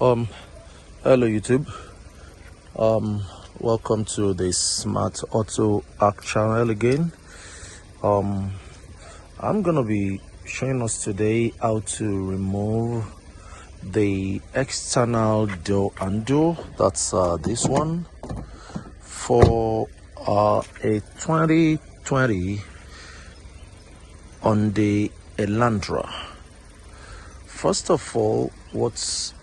Um, Hello YouTube. Welcome to the Smart Auto Hack channel again. I'm gonna be showing us today how to remove the external door handle. That's this one for a 2020 Hyundai Elantra. First of all, what's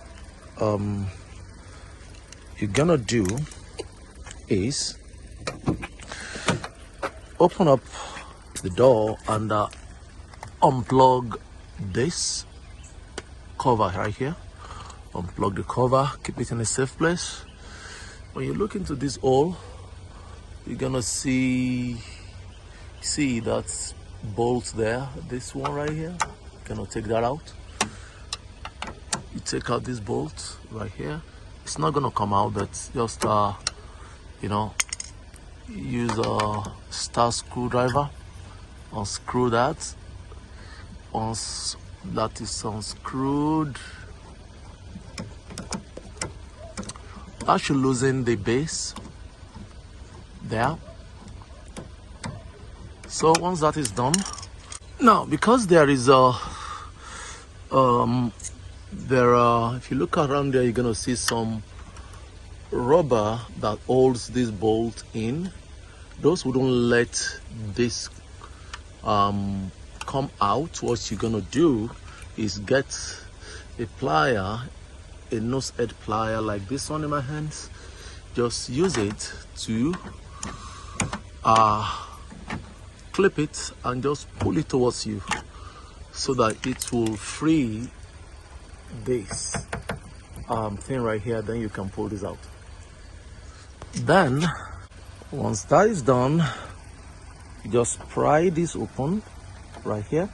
you're gonna do is open up the door and unplug this cover right here. Unplug the cover, keep it in a safe place. When you look into this hole, you're gonna see that bolt there, this one right here. Gonna take that out. You take out this bolt right here. It's not gonna come out, but just use a star screwdriver, unscrew that. Once that is unscrewed, that should loosen the base there. So once that is done, now because there is a if you look around there, you're gonna see some rubber that holds this bolt in. Those who don't let this come out, what you're gonna do is get a plier, a nose head plier like this one in my hands. Just use it to clip it and just pull it towards you so that it will free this thing right here. Then you can pull this out. Then once that is done, you just pry this open right here,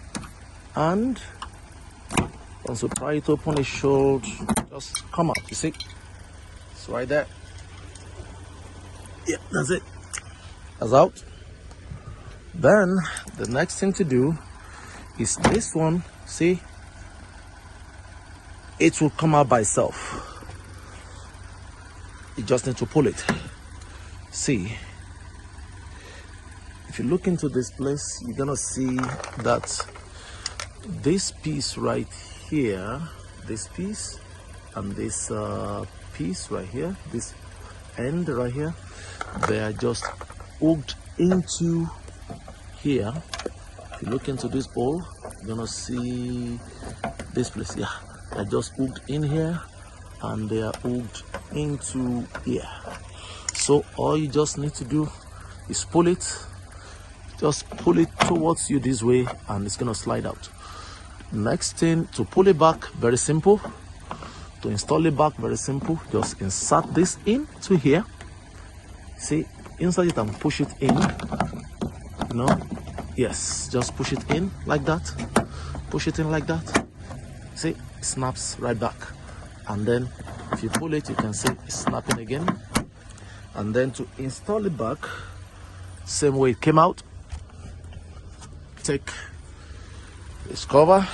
and once you pry it open, it should just come out. You see, it's right there. Yeah, that's it. That's out. Then the next thing to do is this one. See, it will come out by itself. You just need to pull it. See, if you look into this place, you're gonna see that this piece right here, this piece, and this piece right here, this end right here, they are just hooked into here. If you look into this hole, you're gonna see this place. Yeah, they're just hooked in here and they are hooked into here. So all you just need to do is pull it. Just pull it towards you this way and it's gonna slide out. Next thing, to pull it back, very simple. To install it back, very simple. Just insert this into here. See, insert it and push it in. Yes, just push it in like that. Push it in like that. See, it snaps right back. And then if you pull it, you can see it's snapping again. And then to install it back, same way it came out. Take this cover,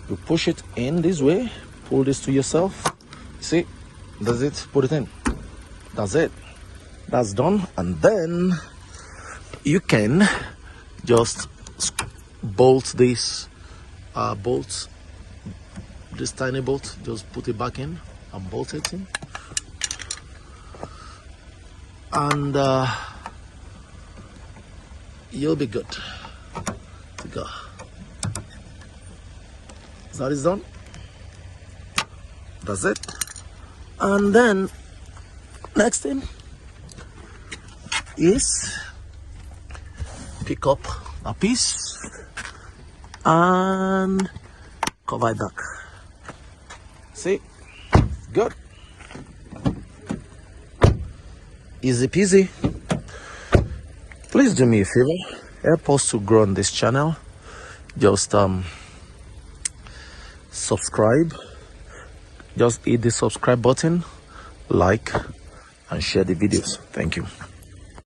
you push it in this way, pull this to yourself. See, that's it, put it in. That's it. That's done. And then you can just bolt this this tiny bolt, just put it back in and bolt it in, and you'll be good to go. That is done. That's it. And then next thing is pick up a piece and cover it back. See, good, easy peasy. Please do me a favor, help us to grow on this channel. Just subscribe. Just hit the subscribe button, like, and share the videos. Thank you.